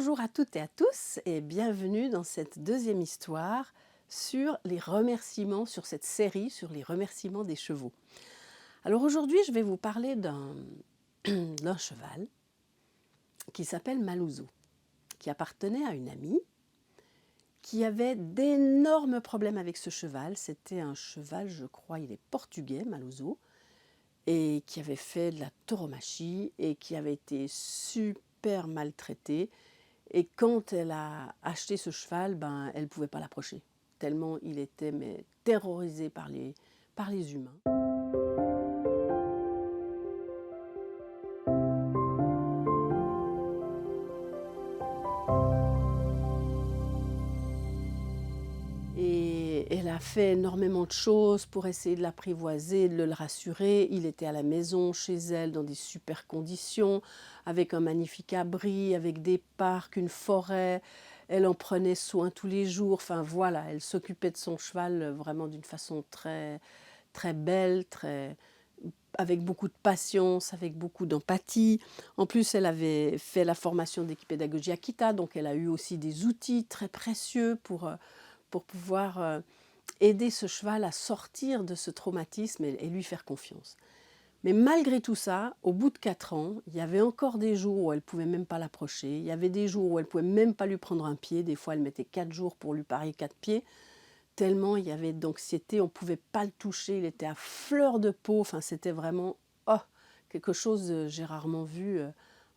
Bonjour à toutes et à tous et bienvenue dans cette deuxième histoire sur les remerciements, sur cette série sur les remerciements des chevaux. Alors aujourd'hui, je vais vous parler d'un cheval qui s'appelle Malouzo, qui appartenait à une amie qui avait d'énormes problèmes avec ce cheval. C'était un cheval, je crois, il est portugais, Malouzo, et qui avait fait de la tauromachie et qui avait été super maltraité. Et quand elle a acheté ce cheval, elle ne pouvait pas l'approcher, tellement il était terrorisé par les humains. Et elle a fait énormément de choses pour essayer de l'apprivoiser, de le rassurer. Il était à la maison, chez elle, dans des super conditions, avec un magnifique abri, avec des parcs, une forêt. Elle en prenait soin tous les jours. Enfin voilà, elle s'occupait de son cheval vraiment d'une façon très, très belle, avec beaucoup de patience, avec beaucoup d'empathie. En plus, elle avait fait la formation d'équipédagogie Akita, donc elle a eu aussi des outils très précieux pour pouvoir aider ce cheval à sortir de ce traumatisme et lui faire confiance. Mais malgré tout ça, au bout de 4 ans, il y avait encore des jours où elle ne pouvait même pas l'approcher. Il y avait des jours où elle ne pouvait même pas lui prendre un pied. Des fois, elle mettait 4 jours pour lui parer 4 pieds. Tellement il y avait d'anxiété, on ne pouvait pas le toucher. Il était à fleur de peau. Enfin, c'était vraiment quelque chose, j'ai rarement vu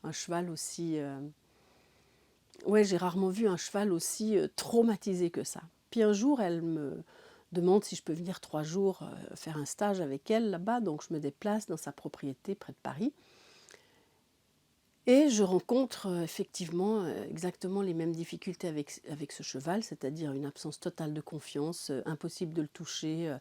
un cheval aussi... Ouais, j'ai rarement vu un cheval aussi traumatisé que ça. Puis un jour, elle me demande si je peux venir 3 jours faire un stage avec elle là-bas. Donc je me déplace dans sa propriété près de Paris. Et je rencontre effectivement exactement les mêmes difficultés avec ce cheval, c'est-à-dire une absence totale de confiance, impossible de le toucher.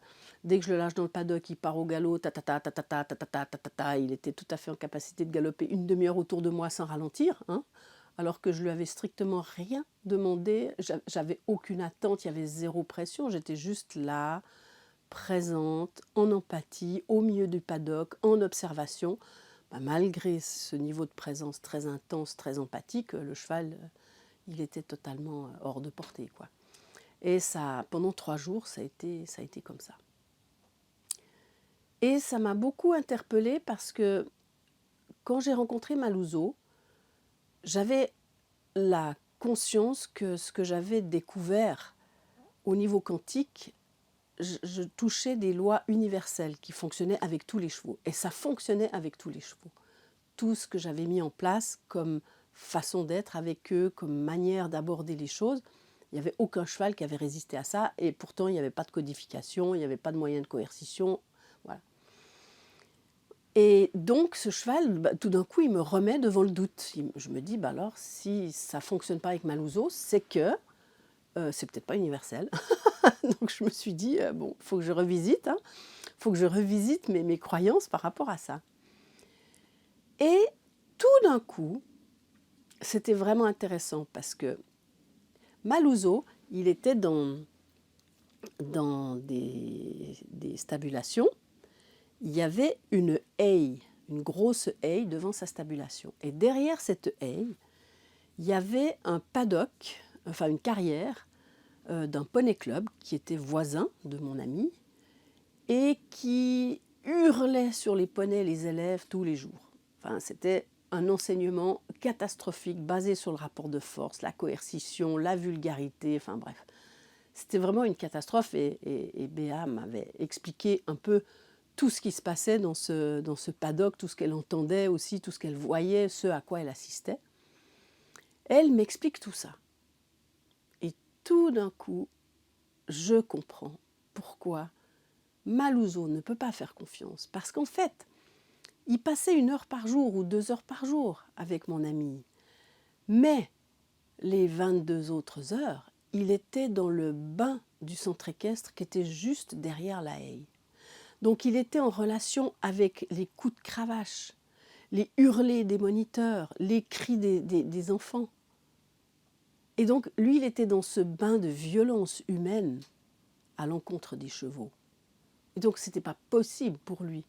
Dès que je le lâche dans le paddock, il part au galop, ta ta ta ta ta ta ta ta ta ta ta ta. Il était tout à fait en capacité de galoper une demi-heure autour de moi sans ralentir, hein, alors que je lui avais strictement rien demandé. J'avais aucune attente, il y avait zéro pression. J'étais juste là, présente, en empathie, au milieu du paddock, en observation. Malgré ce niveau de présence très intense, très empathique, le cheval, il était totalement hors de portée, quoi. Et ça, pendant 3 jours, ça a été comme ça. Et ça m'a beaucoup interpellée parce que quand j'ai rencontré Malouzo, j'avais la conscience que ce que j'avais découvert au niveau quantique, je touchais des lois universelles qui fonctionnaient avec tous les chevaux. Et ça fonctionnait avec tous les chevaux. Tout ce que j'avais mis en place comme façon d'être avec eux, comme manière d'aborder les choses, il n'y avait aucun cheval qui avait résisté à ça. Et pourtant, il n'y avait pas de codification, il n'y avait pas de moyen de coercition. Voilà. Et donc, ce cheval, tout d'un coup, il me remet devant le doute. Je me dis, alors, si ça ne fonctionne pas avec Malouzo, c'est que c'est peut-être pas universel. Donc, je me suis dit, bon, il faut que je revisite. Il faut que je revisite mes croyances par rapport à ça. Et tout d'un coup, c'était vraiment intéressant parce que Malouzo, il était dans des stabulations. Il y avait une haie, une grosse haie devant sa stabulation. Et derrière cette haie, il y avait un paddock, enfin une carrière d'un poney club qui était voisin de mon ami et qui hurlait sur les poneys, les élèves, tous les jours. Enfin, c'était un enseignement catastrophique basé sur le rapport de force, la coercition, la vulgarité, enfin bref. C'était vraiment une catastrophe et Béa m'avait expliqué un peu tout ce qui se passait dans ce paddock, tout ce qu'elle entendait aussi, tout ce qu'elle voyait, ce à quoi elle assistait. Elle m'explique tout ça. Et tout d'un coup, je comprends pourquoi Malouzo ne peut pas faire confiance. Parce qu'en fait, il passait 1 heure par jour ou 2 heures par jour avec mon ami. Mais les 22 autres heures, il était dans le bain du centre équestre qui était juste derrière la haie. Donc il était en relation avec les coups de cravache, les hurlés des moniteurs, les cris des enfants. Et donc lui, il était dans ce bain de violence humaine à l'encontre des chevaux. Et donc ce n'était pas possible pour lui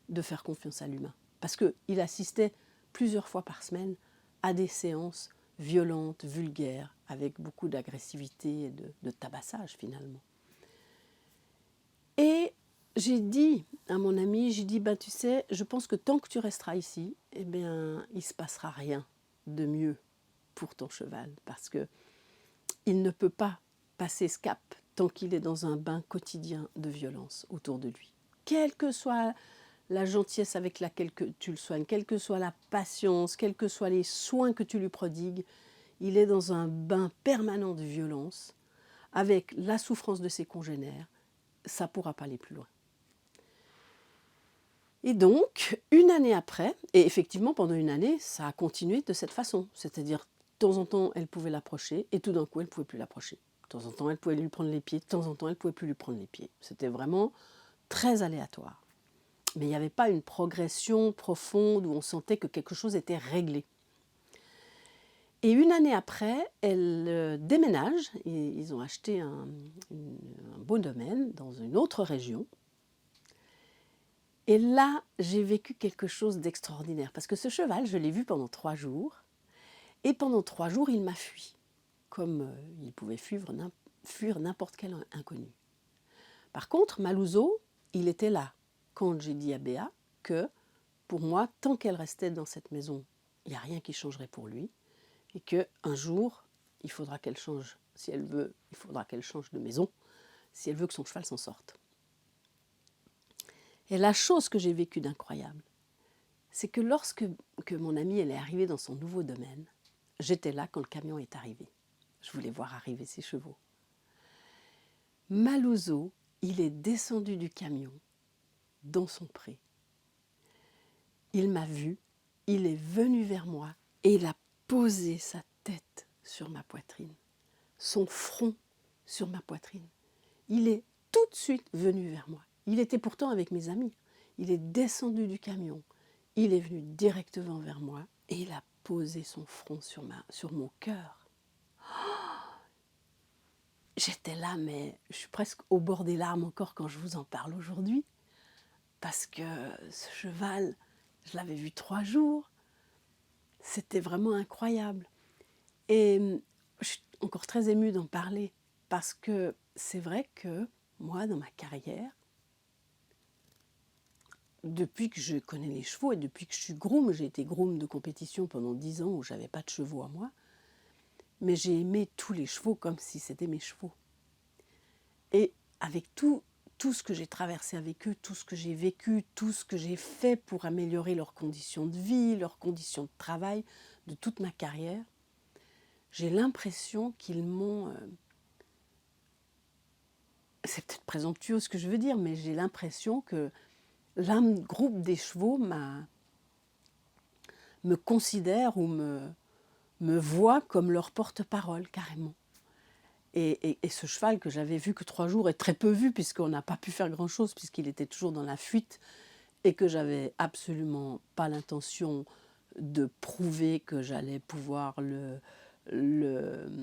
de faire confiance à l'humain. Parce qu'il assistait plusieurs fois par semaine à des séances violente, vulgaire, avec beaucoup d'agressivité et de tabassage finalement. Et j'ai dit à mon ami, j'ai dit, tu sais, je pense que tant que tu resteras ici, eh bien, il ne se passera rien de mieux pour ton cheval, parce que il ne peut pas passer ce cap tant qu'il est dans un bain quotidien de violence autour de lui. Quelle que soit la gentillesse avec laquelle tu le soignes, quelle que soit la patience, quels que soient les soins que tu lui prodigues, il est dans un bain permanent de violence, avec la souffrance de ses congénères, ça ne pourra pas aller plus loin. Et donc, une année après, et effectivement pendant une année, ça a continué de cette façon, c'est-à-dire de temps en temps elle pouvait l'approcher et tout d'un coup elle ne pouvait plus l'approcher. De temps en temps elle pouvait lui prendre les pieds, de temps en temps elle ne pouvait plus lui prendre les pieds. C'était vraiment très aléatoire. Mais il n'y avait pas une progression profonde où on sentait que quelque chose était réglé. Et une année après, elle déménage, ils ont acheté un beau domaine dans une autre région. Et là, j'ai vécu quelque chose d'extraordinaire, parce que ce cheval, je l'ai vu pendant 3 jours, et pendant 3 jours, il m'a fui, comme il pouvait fuir n'importe quel inconnu. Par contre, Malouzo, il était là, quand j'ai dit à Béa que, pour moi, tant qu'elle restait dans cette maison, il n'y a rien qui changerait pour lui, et qu'un jour, il faudra qu'elle change, si elle veut, il faudra qu'elle change de maison, si elle veut que son cheval s'en sorte. Et la chose que j'ai vécue d'incroyable, c'est que lorsque mon amie elle est arrivée dans son nouveau domaine, j'étais là quand le camion est arrivé. Je voulais voir arriver ses chevaux. Malouzo, il est descendu du camion dans son pré. Il m'a vu, il est venu vers moi et il a posé sa tête sur ma poitrine, son front sur ma poitrine. Il est tout de suite venu vers moi. Il était pourtant avec mes amis. Il est descendu du camion. Il est venu directement vers moi et il a posé son front sur mon cœur. J'étais là, mais je suis presque au bord des larmes encore quand je vous en parle aujourd'hui. Parce que ce cheval, je l'avais vu 3 jours. C'était vraiment incroyable. Et je suis encore très émue d'en parler. Parce que c'est vrai que moi, dans ma carrière, depuis que je connais les chevaux et depuis que je suis groom, j'ai été groom de compétition pendant 10 ans où je n'avais pas de chevaux à moi, mais j'ai aimé tous les chevaux comme si c'était mes chevaux. Et avec tout ce que j'ai traversé avec eux, tout ce que j'ai vécu, tout ce que j'ai fait pour améliorer leurs conditions de vie, leurs conditions de travail, de toute ma carrière, j'ai l'impression qu'ils m'ont... c'est peut-être présomptueux ce que je veux dire, mais j'ai l'impression que l'âme groupe des chevaux me considère ou me voit comme leur porte-parole carrément. Et ce cheval que j'avais vu que 3 jours, et très peu vu puisqu'on n'a pas pu faire grand-chose puisqu'il était toujours dans la fuite et que j'avais absolument pas l'intention de prouver que j'allais pouvoir pas le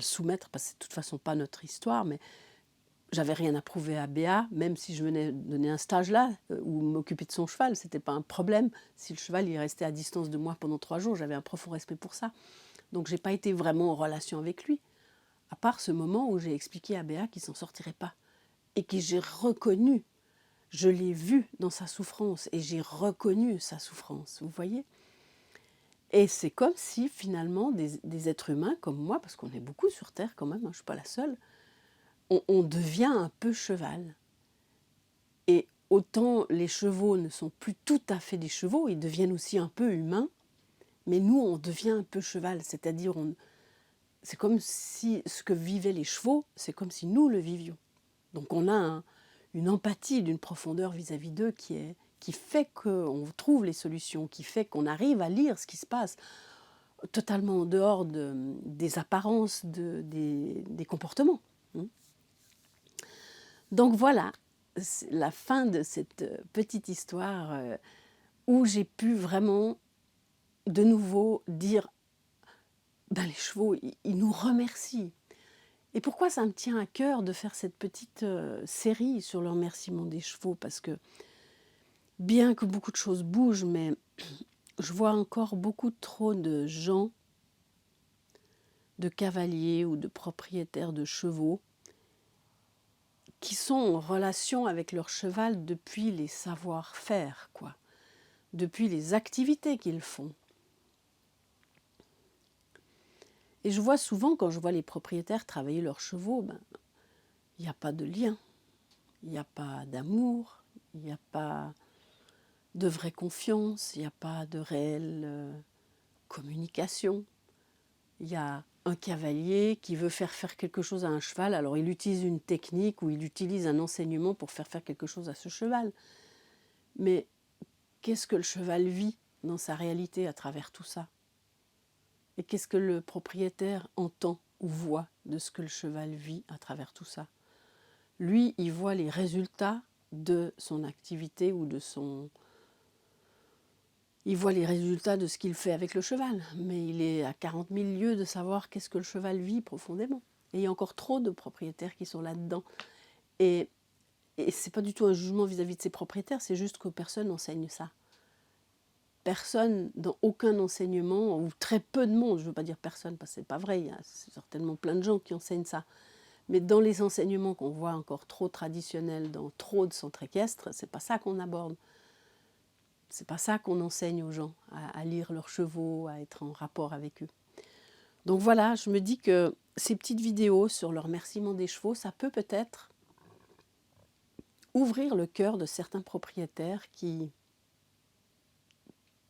soumettre, parce que c'est de toute façon pas notre histoire, mais j'avais rien à prouver à Béa, même si je venais donner un stage là, ou m'occuper de son cheval, c'était pas un problème. Si le cheval il restait à distance de moi pendant 3 jours, j'avais un profond respect pour ça. Donc j'ai pas été vraiment en relation avec lui, à part ce moment où j'ai expliqué à Béa qu'il s'en sortirait pas, et que j'ai reconnu, je l'ai vu dans sa souffrance, et j'ai reconnu sa souffrance, vous voyez. Et c'est comme si finalement des êtres humains comme moi, parce qu'on est beaucoup sur Terre quand même, hein, je ne suis pas la seule, on devient un peu cheval. Et autant les chevaux ne sont plus tout à fait des chevaux, ils deviennent aussi un peu humains, mais nous on devient un peu cheval, c'est-à-dire c'est comme si ce que vivaient les chevaux, c'est comme si nous le vivions. Donc on a une empathie d'une profondeur vis-à-vis d'eux qui fait qu'on trouve les solutions, qui fait qu'on arrive à lire ce qui se passe, totalement en dehors des apparences, des comportements. Donc voilà, c'est la fin de cette petite histoire où j'ai pu vraiment de nouveau dire les chevaux, ils nous remercient. Et pourquoi ça me tient à cœur de faire cette petite série sur le remerciement des chevaux? Parce que bien que beaucoup de choses bougent, mais je vois encore beaucoup trop de gens, de cavaliers ou de propriétaires de chevaux, qui sont en relation avec leur cheval depuis les savoir-faire, quoi, depuis les activités qu'ils font. Et je vois souvent, quand je vois les propriétaires travailler leurs chevaux, il n'y a pas de lien, il n'y a pas d'amour, il n'y a pas de vraie confiance, il n'y a pas de réelle communication. Il y a un cavalier qui veut faire quelque chose à un cheval, alors il utilise une technique ou il utilise un enseignement pour faire quelque chose à ce cheval. Mais qu'est-ce que le cheval vit dans sa réalité à travers tout ça? Et qu'est-ce que le propriétaire entend ou voit de ce que le cheval vit à travers tout ça? Lui, il voit les résultats de son activité ou de son... Il voit les résultats de ce qu'il fait avec le cheval, mais il est à 40 000 lieues de savoir qu'est-ce que le cheval vit profondément. Et il y a encore trop de propriétaires qui sont là-dedans. Et ce n'est pas du tout un jugement vis-à-vis de ces propriétaires, c'est juste que personne n'enseigne ça. Personne, dans aucun enseignement, ou très peu de monde, je ne veux pas dire personne, parce que ce n'est pas vrai, il y a certainement plein de gens qui enseignent ça. Mais dans les enseignements qu'on voit encore trop traditionnels, dans trop de centres équestres, ce n'est pas ça qu'on aborde. C'est pas ça qu'on enseigne aux gens, à lire leurs chevaux, à être en rapport avec eux. Donc voilà, je me dis que ces petites vidéos sur le remerciement des chevaux, ça peut peut-être ouvrir le cœur de certains propriétaires qui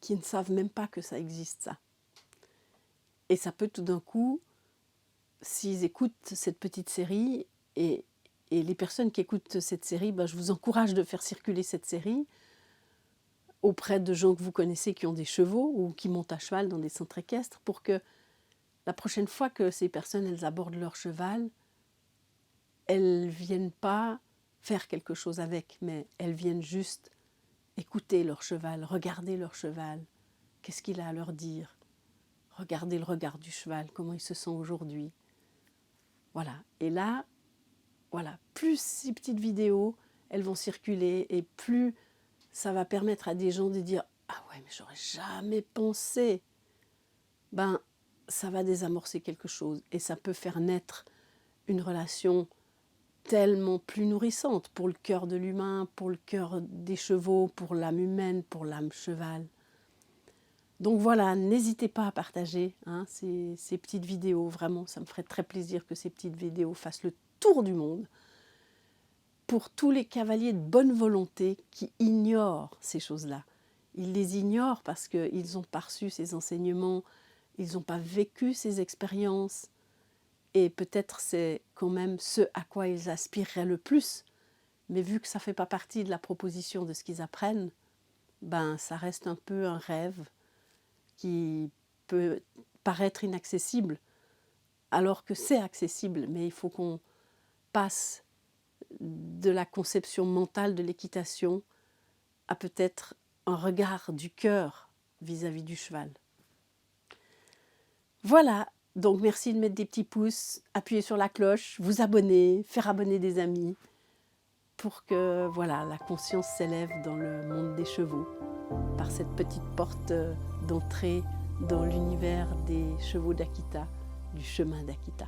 ne savent même pas que ça existe, ça. Et ça peut tout d'un coup, s'ils écoutent cette petite série, et les personnes qui écoutent cette série, je vous encourage de faire circuler cette série auprès de gens que vous connaissez qui ont des chevaux ou qui montent à cheval dans des centres équestres, pour que la prochaine fois que ces personnes elles abordent leur cheval, elles ne viennent pas faire quelque chose avec, mais elles viennent juste écouter leur cheval, regarder leur cheval, qu'est-ce qu'il a à leur dire, regarder le regard du cheval, comment il se sent aujourd'hui. Voilà, et là, voilà, plus ces petites vidéos, elles vont circuler, et plus ça va permettre à des gens de dire « Ah ouais, mais j'aurais jamais pensé !» Ça va désamorcer quelque chose, et ça peut faire naître une relation tellement plus nourrissante pour le cœur de l'humain, pour le cœur des chevaux, pour l'âme humaine, pour l'âme cheval. Donc voilà, n'hésitez pas à partager ces petites vidéos, vraiment, ça me ferait très plaisir que ces petites vidéos fassent le tour du monde, pour tous les cavaliers de bonne volonté qui ignorent ces choses-là. Ils les ignorent parce qu'ils n'ont pas reçu ces enseignements, ils n'ont pas vécu ces expériences, et peut-être c'est quand même ce à quoi ils aspireraient le plus, mais vu que ça ne fait pas partie de la proposition de ce qu'ils apprennent, ça reste un peu un rêve qui peut paraître inaccessible, alors que c'est accessible, mais il faut qu'on passe de la conception mentale de l'équitation à peut-être un regard du cœur vis-à-vis du cheval. Voilà, donc merci de mettre des petits pouces, appuyer sur la cloche, vous abonner, faire abonner des amis, pour que voilà, la conscience s'élève dans le monde des chevaux, par cette petite porte d'entrée dans l'univers des chevaux d'Akita, du chemin d'Akita.